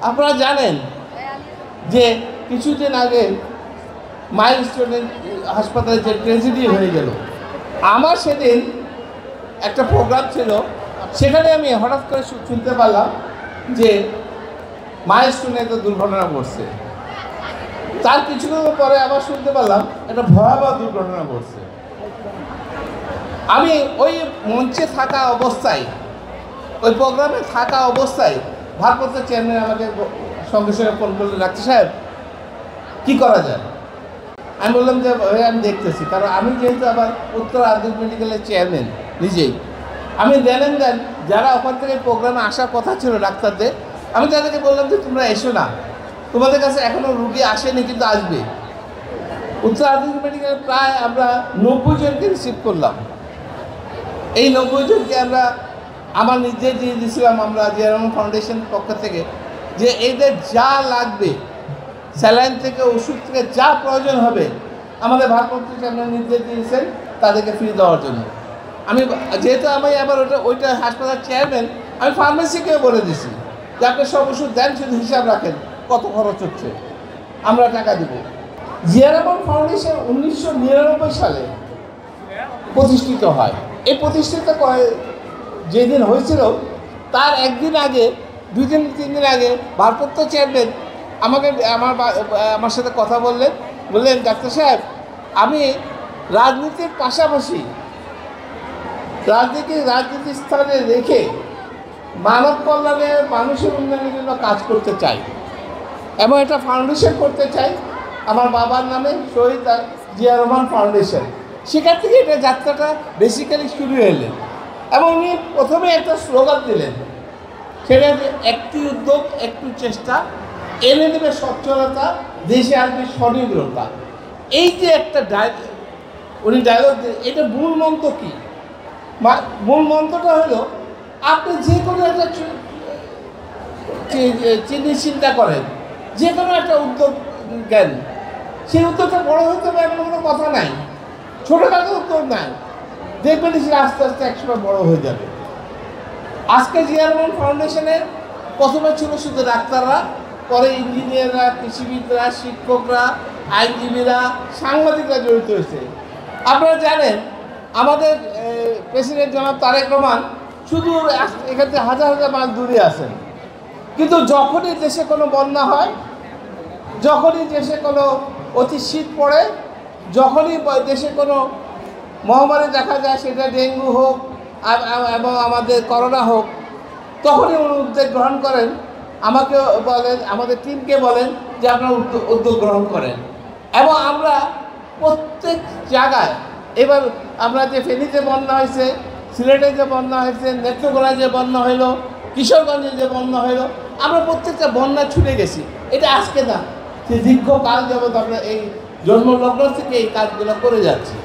আপনারা জানেন যে কিছুদিন আগে মাইলস্টোনের হাসপাতালে যে ট্র্যাজেডি হয়ে গেল, আমার সেদিন একটা প্রোগ্রাম ছিল, সেখানে আমি হঠাৎ করে শুনতে পারলাম যে মাইলস্টোনে একটা দুর্ঘটনা ঘটছে। তার কিছুক্ষণ পরে আবার শুনতে পারলাম একটা ভয়াবহ দুর্ঘটনা ঘটছে। আমি ওই মঞ্চে থাকা অবস্থায়, ওই প্রোগ্রামে থাকা অবস্থায় ভারপ্রাপ্ত চেয়ারম্যান আমাকে সঙ্গে সঙ্গে ফোন করলেন, ডাক্তার সাহেব কী করা যায়? আমি বললাম যে আমি দেখতেছি, কারণ আমি যেহেতু আবার উত্তর আধুনিক মেডিকেলের চেয়ারম্যান নিজেই, আমি দেন যারা ওখান থেকে প্রোগ্রামে আসার কথা ছিল ডাক্তারদের, আমি তাদেরকে বললাম যে তোমরা এসো না, তোমাদের কাছে এখনও রুগী আসেনি কিন্তু আসবে। উত্তর আধুনিক মেডিকেলে প্রায় আমরা 90 জনকে রিসিভ করলাম। এই 90 জনকে আমরা আমার নির্দেশ দিয়ে দিয়েছিলাম আমরা জিয়া রহমান ফাউন্ডেশন পক্ষ থেকে, যে এদের যা লাগবে স্যালাইন থেকে ওষুধ থেকে যা প্রয়োজন হবে আমাদের ভারপ্রাপ্ত চেয়ারম্যান নির্দেশ দিয়েছেন তাদেরকে ফ্রি দেওয়ার জন্য। আমি যেহেতু আমি আবার ওইটা হাসপাতাল চেয়ারম্যান, আমি ফার্মেসিকেও বলে দিছি যে আপনি সব ওষুধ দেন, শুধু হিসাব রাখেন কত খরচ হচ্ছে, আমরা টাকা দেব। জিয়া রহমান ফাউন্ডেশন 1999 সালে প্রতিষ্ঠিত হয়। এই প্রতিষ্ঠিত যেদিন হয়েছিল তার একদিন আগে, 2 দিন 3 দিন আগে ভারপ্রাপ্ত চেয়ারম্যান আমাকে আমার সাথে কথা বললেন ডাক্তার সাহেব, আমি রাজনীতির পাশাপাশি রাজনীতির স্থানে রেখে মানব কল্যাণে মানুষের উন্নয়নের জন্য কাজ করতে চাই এবং একটা ফাউন্ডেশন করতে চাই আমার বাবার নামে, শহীদ জিয়া রহমান ফাউন্ডেশন। সেখান থেকে এটা যাত্রাটা বেসিক্যালি শুরু হলেন এবং উনি প্রথমে একটা স্লোগান দিলেন, সেটা যে একটি উদ্যোগ একটু চেষ্টা, এনে দেবে সচ্ছলতা, দেশে আসবে স্বনির্ভরতা। এই যে একটা উনি ডায়লগ, এটা মূল মন্ত্র কী? মূল মন্ত্রটা হলো আপনি যে কোনো একটা চিন্তা করেন, যে কোনো একটা উদ্যোগ জ্ঞান, সেই উদ্যোগটা বড় হতে পারে এমন কোনো কথা নাই, ছোটোখাটো উদ্যোগ নাই, দেখবেন সেটা আস্তে আস্তে একসময় বড় হয়ে যাবে। আজকে জিয়া রহমান ফাউন্ডেশনের প্রথমে ছিল শুধু ডাক্তাররা, পরে ইঞ্জিনিয়াররা, কৃষিবিদরা, শিক্ষকরা, আইনজীবীরা, সাংবাদিকরা জড়িত হয়েছে। আপনারা জানেন আমাদের প্রেসিডেন্ট জনাব তারেক রহমান শুধু এখান থেকে হাজার হাজার মাইল দূরে আছেন, কিন্তু যখনই দেশে কোনো বন্যা হয়, যখনই দেশে কোনো অতি শীত পড়ে, যখনই দেশে কোনো মহামারী দেখা যায়, সেটা ডেঙ্গু হোক এবং আমাদের করোনা হোক, তখনই উনি উদ্যোগ গ্রহণ করেন। আমাকে বলেন, আমাদের টিমকে বলেন যে আপনারা উদ্যোগ গ্রহণ করেন এবং আমরা প্রত্যেক জায়গায়, এবার আমরা যে ফেনীতে বন্যা হয়েছে, সিলেটে যে বন্যা হয়েছে, নেত্রকোনায় যে বন্যা হইল, কিশোরগঞ্জে যে বন্যা হইল, আমরা প্রত্যেকটা বন্যা ছুটে গেছি। এটা আজকে না, সে দীর্ঘকাল যাবৎ আমরা এই জন্মলগ্ন থেকে এই কাজগুলো করে যাচ্ছি।